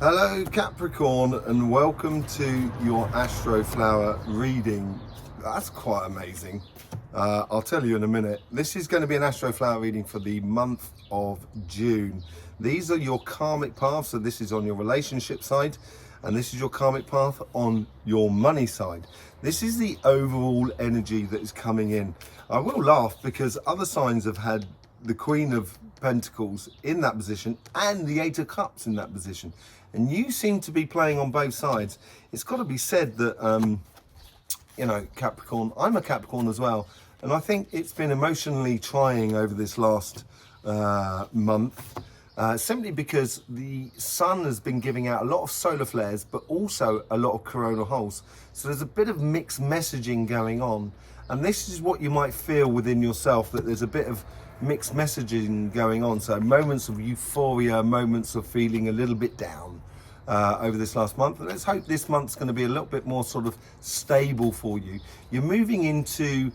Hello Capricorn, and welcome to your Astroflower reading. That's quite amazing. I'll tell you in a minute. This is going to be an Astroflower reading for the month of June. These are your karmic paths, so this is on your relationship side, and this is your karmic path on your money side. This is the overall energy that is coming in. I will laugh because other signs have had the Queen of Pentacles in that position and the Eight of Cups in that position, and you seem to be playing on both sides. It's got to be said that you know, Capricorn, I'm a Capricorn as well, and I think it's been emotionally trying over this last month, simply because the sun has been giving out a lot of solar flares but also a lot of coronal holes, so there's a bit of mixed messaging going on, and this is what you might feel within yourself, that there's a bit of mixed messaging going on. So moments of euphoria, moments of feeling a little bit down over this last month. And let's hope this month's going to be a little bit more sort of stable for you. You're moving into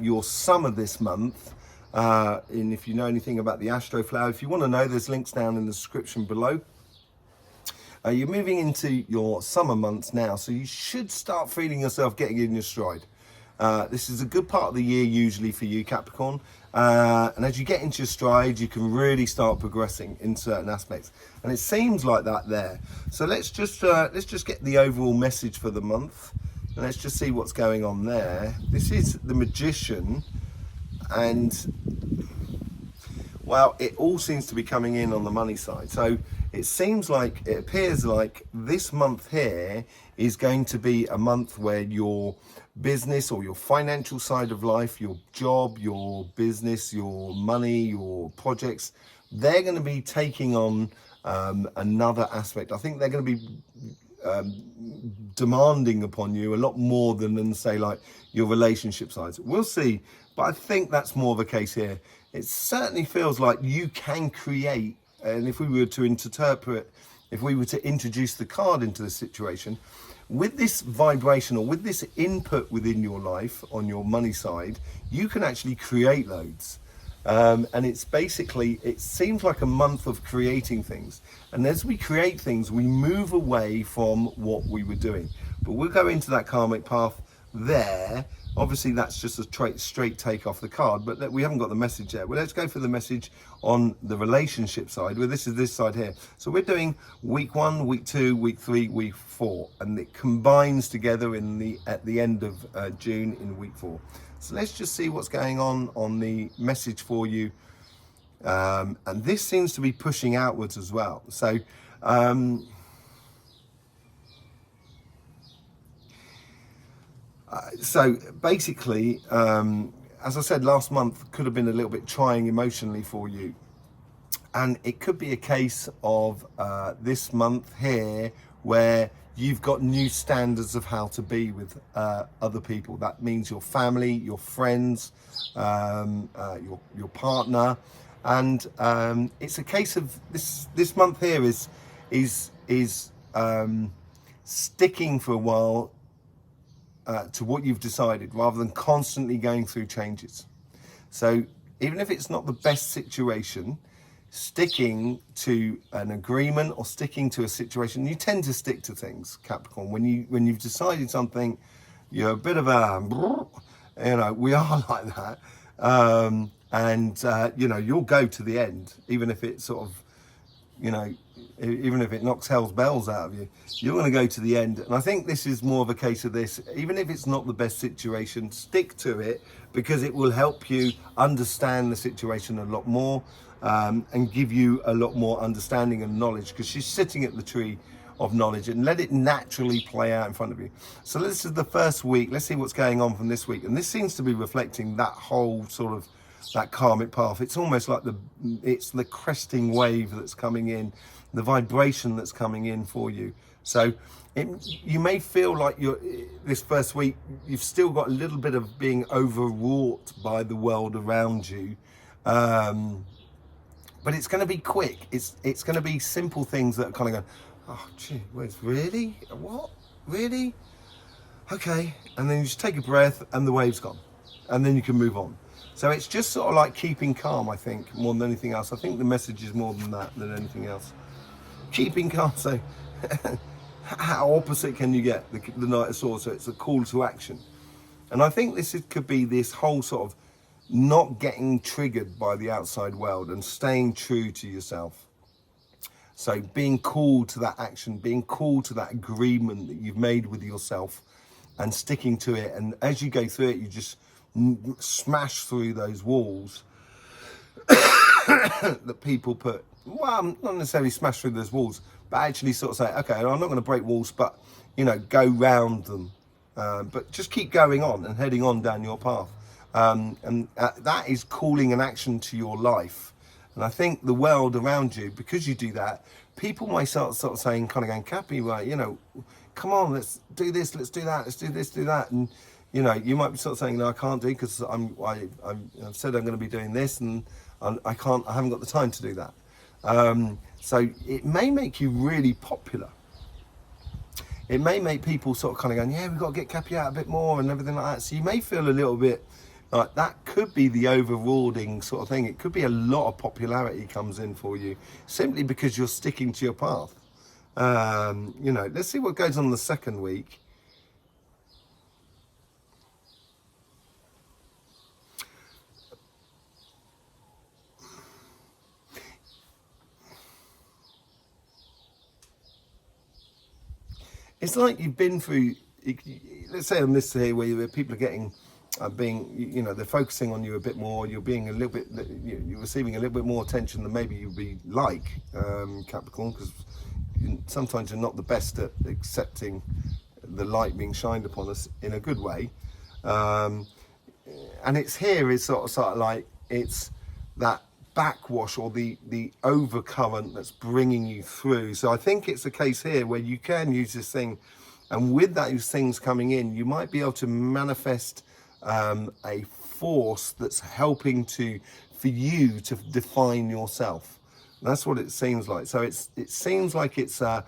your summer this month, and if you know anything about the Astroflower, if you want to know, there's links down in the description below. You're moving into your summer months now, so you should start feeling yourself getting in your stride. This is a good part of the year usually for you, Capricorn, and as you get into your stride, you can really start progressing in certain aspects, and it seems like that there. So let's just get the overall message for the month, and let's just see what's going on there. This is the Magician, and well, it all seems to be coming in on the money side. So it seems like, it appears like this month here is going to be a month where your business or your financial side of life, your job, your business, your money, your projects, they're going to be taking on another aspect. I think they're going to be demanding upon you a lot more than say like your relationship sides. We'll see, but I think that's more of a case here. It certainly feels like you can create, and if we were to interpret, if we were to introduce the card into the situation, with this vibration or with this input within your life on your money side, you can actually create loads. And it's basically, it seems like a month of creating things. And as we create things, we move away from what we were doing. But we'll go into that karmic path there. Obviously, that's just a straight take off the card, but we haven't got the message there. Well, let's go for the message on the relationship side, where this is this side here. So we're doing week 1, week 2, week 3, week 4, and it combines together at the end of June in week 4. So let's just see what's going on the message for you. And this seems to be pushing outwards as well. So so basically, as I said, last month could have been a little bit trying emotionally for you. And it could be a case of this month here where you've got new standards of how to be with other people. That means your family, your friends, your partner. And it's a case of this month here is sticking for a while to what you've decided, rather than constantly going through changes. So even if it's not the best situation, sticking to an agreement or sticking to a situation, you tend to stick to things, Capricorn. When you've decided something, you're a bit of a, you know, we are like that, and you know, you'll go to the end, even if it sort of, you know, even if it knocks hell's bells out of you, you're going to go to the end. And I think this is more of a case of this. Even if it's not the best situation, stick to it, because it will help you understand the situation a lot more, and give you a lot more understanding and knowledge, because she's sitting at the tree of knowledge, and let it naturally play out in front of you. So this is the first week. Let's see what's going on from this week. And this seems to be reflecting that whole sort of that karmic path. It's almost like it's the cresting wave that's coming in, the vibration that's coming in for you. So you may feel like this first week, you've still got a little bit of being overwrought by the world around you. But it's going to be quick. It's going to be simple things that are kind of going, oh, gee, really? What? Really? Okay. And then you just take a breath and the wave's gone. And then you can move on. So it's just sort of like keeping calm, I think, more than anything else. I think the message is more than that, than anything else. keeping calm. So how opposite can you get the Knight of Swords? So it's a call to action. And I think could be this whole sort of not getting triggered by the outside world and staying true to yourself. So being called to that action, being called to that agreement that you've made with yourself and sticking to it. And as you go through it, you just smash through those walls that people put, well, not necessarily smash through those walls, but actually sort of say, okay, I'm not going to break walls, but, you know, go round them. But just keep going on and heading on down your path. That is calling an action to your life. And I think the world around you, because you do that, people might start sort of saying, kind of going, Cappy, right, you know, come on, let's do this, let's do that, let's do this, do that. And, you know, you might be sort of saying, no, I can't do it because I've said I'm going to be doing this and I haven't got the time to do that. So it may make you really popular. It may make people sort of kind of going, yeah, we've got to get Cappy out a bit more and everything like that. So you may feel a little bit like that could be the overruling sort of thing. It could be a lot of popularity comes in for you simply because you're sticking to your path. You know, let's see what goes on the second week. It's like you've been through, let's say on this here where people are getting, you know, they're focusing on you a bit more, you're being a little bit, you're receiving a little bit more attention than maybe you'd be like, Capricorn, because sometimes you're not the best at accepting the light being shined upon us in a good way. And it's here is sort of like, it's that backwash or the overcurrent that's bringing you through. So I think it's a case here where you can use this thing, and with those things coming in, you might be able to manifest a force that's helping for you to define yourself. That's what it seems like. So it seems like it's like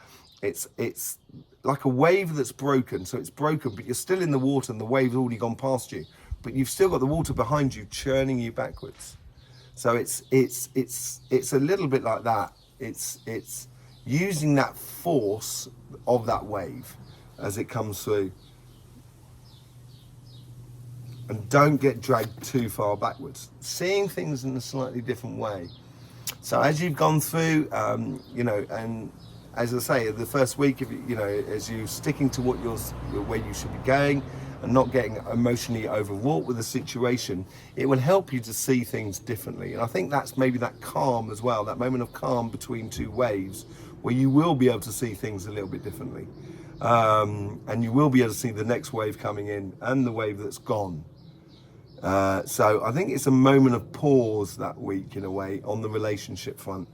a wave that's broken. So it's broken, but you're still in the water and the wave's already gone past you, but you've still got the water behind you churning you backwards. So it's a little bit like that. It's using that force of that wave as it comes through. And don't get dragged too far backwards. Seeing things in a slightly different way. So as you've gone through, you know, and as I say, the first week, you know, as you're sticking to where you should be going, and not getting emotionally overwrought with the situation, it will help you to see things differently. And I think that's maybe that calm as well, that moment of calm between two waves, where you will be able to see things a little bit differently. And you will be able to see the next wave coming in and the wave that's gone. So I think it's a moment of pause that week in a way on the relationship front.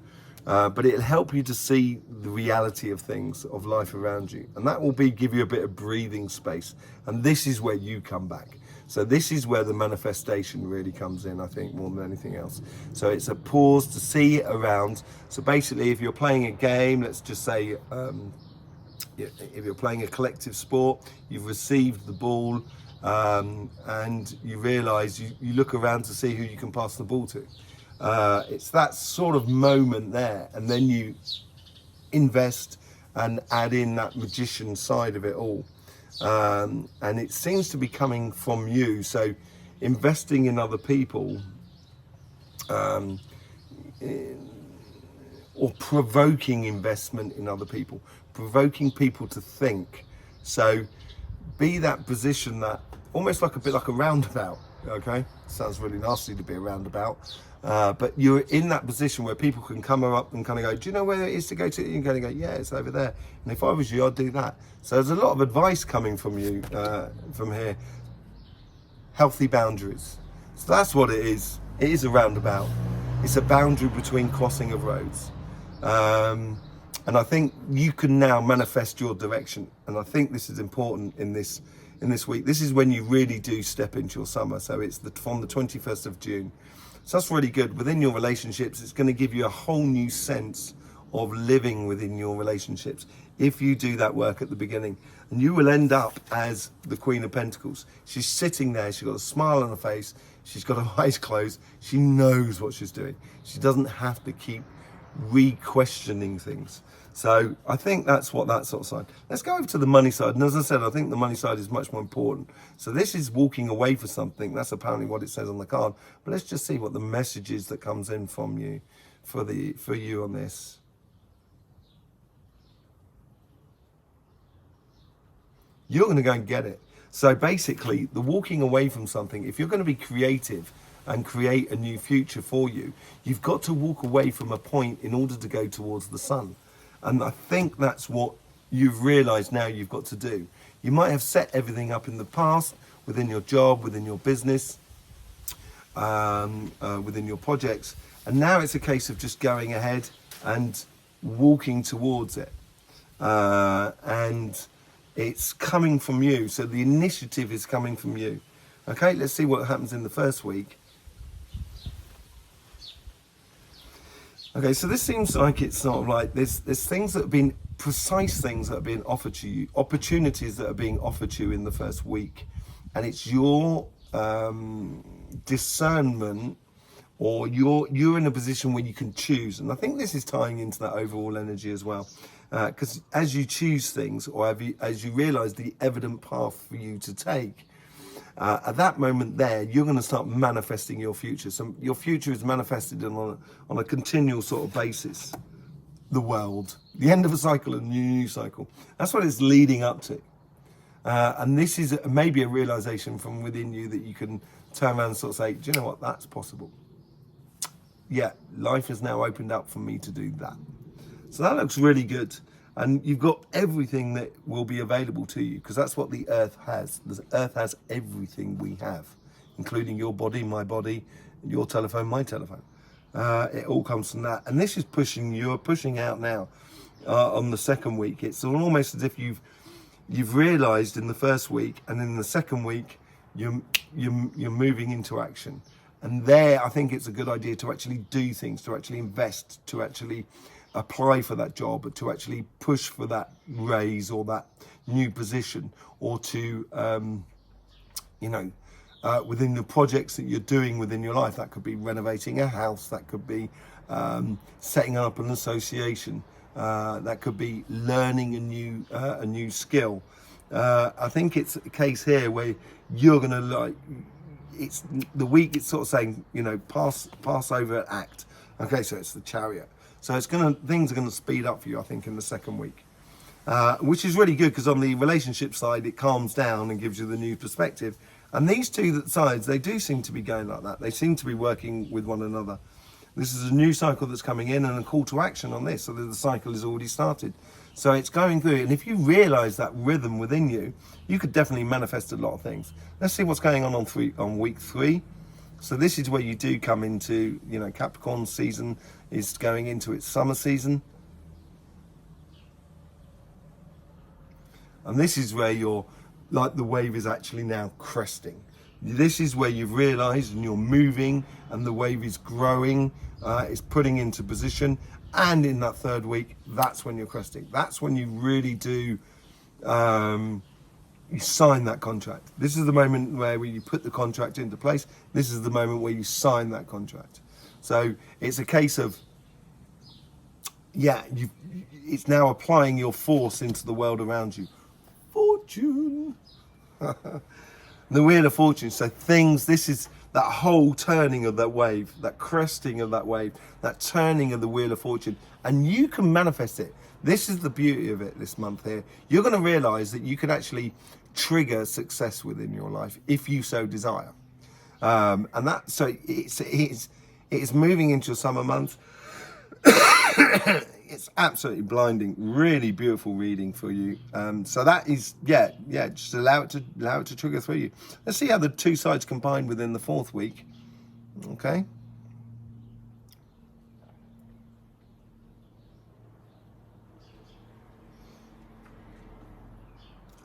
But it'll help you to see the reality of things, of life around you. And that will give you a bit of breathing space. And this is where you come back. So this is where the manifestation really comes in, I think, more than anything else. So it's a pause to see around. So basically, if you're playing a game, let's just say, if you're playing a collective sport, you've received the ball, and you realise you look around to see who you can pass the ball to. It's that sort of moment there, and then you invest and add in that magician side of it all, and it seems to be coming from you. So investing in other people, or provoking investment in other people, provoking people to think. So be that position, that almost like a bit like a roundabout. Okay, sounds really nasty to be a roundabout, but you're in that position where people can come up and kind of go, do you know where it is to go to? You're going to go, yeah, it's over there. And if I was you, I'd do that. So there's a lot of advice coming from you from here. Healthy boundaries. So that's what it is. It is a roundabout. It's a boundary between crossing of roads. And I think you can now manifest your direction. And I think this is important in this week. This is when you really do step into your summer. So it's from the 21st of June. So that's really good. Within your relationships, it's going to give you a whole new sense of living within your relationships if you do that work at the beginning. And you will end up as the Queen of Pentacles. She's sitting there. She's got a smile on her face. She's got her eyes closed. She knows what she's doing. She doesn't have to keep re-questioning things. So I think that's what that sort of side. Let's go over to the money side. And as I said, I think the money side is much more important. So this is walking away for something. That's apparently what it says on the card. But let's just see what the message is that comes in from you for you on this. You're going to go and get it. So basically, the walking away from something, if you're going to be creative and create a new future for you, you've got to walk away from a point in order to go towards the sun. And I think that's what you've realized now you've got to do. You might have set everything up in the past, within your job, within your business, within your projects. And now it's a case of just going ahead and walking towards it. And it's coming from you. So the initiative is coming from you. Okay, let's see what happens in the first week. Okay, so this seems like it's sort of like there's things that have been, precise things that are being offered to you, opportunities that are being offered to you in the first week. And it's your discernment, or you're in a position where you can choose. And I think this is tying into that overall energy as well. Because as you choose things, or as you realize the evident path for you to take, at that moment there, you're going to start manifesting your future. So your future is manifested on a continual sort of basis. The world, the end of a cycle and a new cycle. That's what it's leading up to. And this is maybe a realization from within you that you can turn around and sort of say, do you know what, that's possible. Yeah, life has now opened up for me to do that. So that looks really good. And you've got everything that will be available to you, because that's what the earth has. The earth has everything we have, including your body, my body, your telephone, my telephone. It all comes from that. And this is you're pushing out now on the second week. It's almost as if you've realized in the first week, and in the second week, you're moving into action. And there, I think it's a good idea to actually do things, to actually invest, to actually apply for that job, to actually push for that raise or that new position, or to, within the projects that you're doing within your life. That could be renovating a house, that could be setting up an association, that could be learning a new skill. I think it's a case here where you're going to it's the week, it's sort of saying, pass over, act. Okay, so it's the Chariot. So things are going to speed up for you, I think, in the second week, which is really good, because on the relationship side, it calms down and gives you the new perspective. And these two sides, they do seem to be going like that. They seem to be working with one another. This is a new cycle that's coming in, and a call to action on this, so that the cycle is already started. So it's going through, and if you realize that rhythm within you, you could definitely manifest a lot of things. Let's see what's going on week 3. So this is where you do come into, Capricorn season is going into its summer season. And this is where the wave is actually now cresting. This is where you've realized, and you're moving, and the wave is growing, it's putting into position. And in that third week, that's when you're cresting. That's when you really do, you sign that contract. This is the moment where you put the contract into place. This is the moment where you sign that contract. So it's a case of, it's now applying your force into the world around you. Fortune. The Wheel of Fortune. So this is that whole turning of that wave, that cresting of that wave, that turning of the Wheel of Fortune. And you can manifest it. This is the beauty of it this month here. You're going to realize that you can actually trigger success within your life if you so desire. It's moving into a summer month. It's absolutely blinding, really beautiful reading for you. So that is, just allow it to trigger through you. Let's see how the two sides combine within the fourth week. Okay.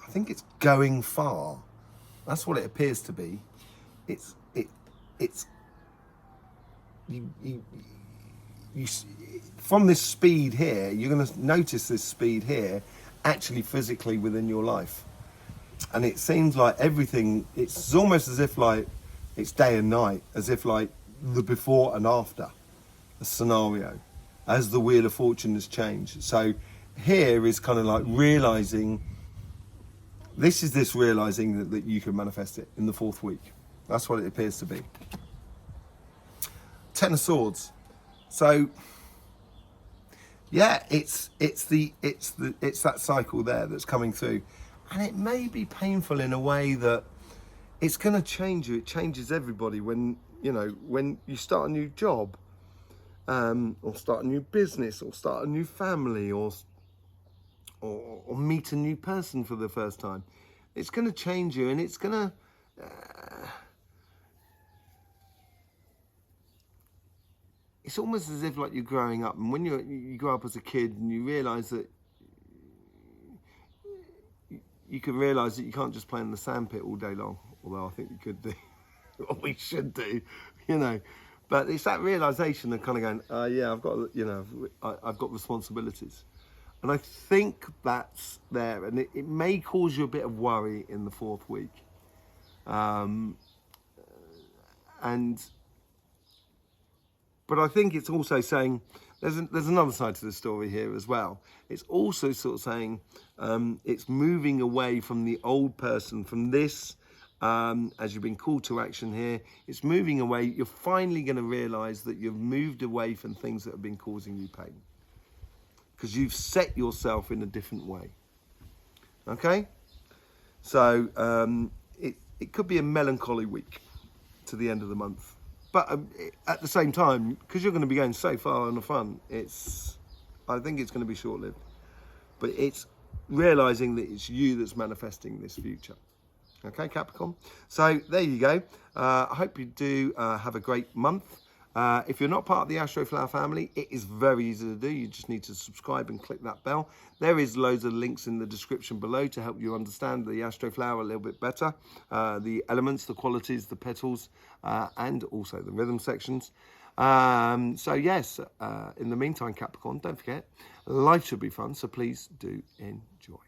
I think it's going far. That's what it appears to be. You from this speed here, you're going to notice this speed here actually physically within your life. And it seems like everything, it's almost as if like it's day and night, as if like the before and after a scenario, as the Wheel of Fortune has changed. So here is kind of like realizing, this realizing that you can manifest it in the 4th week. That's what it appears to be. 10 of Swords. So yeah, it's that cycle there that's coming through, and it may be painful in a way that it's going to change you. It changes everybody when when you start a new job, or start a new business, or start a new family, or meet a new person for the first time. It's going to change you, and it's going to it's almost as if like you're growing up, and when you grow up as a kid and you realise that you can realise that you can't just play in the sandpit all day long, although I think you could do, or we should do, But it's that realisation of kind of going, yeah, I've got, I've got responsibilities. And I think that's there, and it may cause you a bit of worry in the 4th week. But I think it's also saying, there's another side to the story here as well. It's also sort of saying, it's moving away from the old person, from this, as you've been called to action here. It's moving away. You're finally going to realise that you've moved away from things that have been causing you pain, because you've set yourself in a different way. Okay? So it could be a melancholy week to the end of the month. But at the same time, because you're going to be going so far on the fun, I think it's going to be short-lived. But it's realising that it's you that's manifesting this future. Okay, Capricorn? So there you go. I hope you do have a great month. If you're not part of the Astroflower family, it is very easy to do. You just need to subscribe and click that bell. There is loads of links in the description below to help you understand the Astroflower a little bit better. The elements, the qualities, the petals, and also the rhythm sections. So yes, in the meantime, Capricorn, don't forget, life should be fun, so please do enjoy.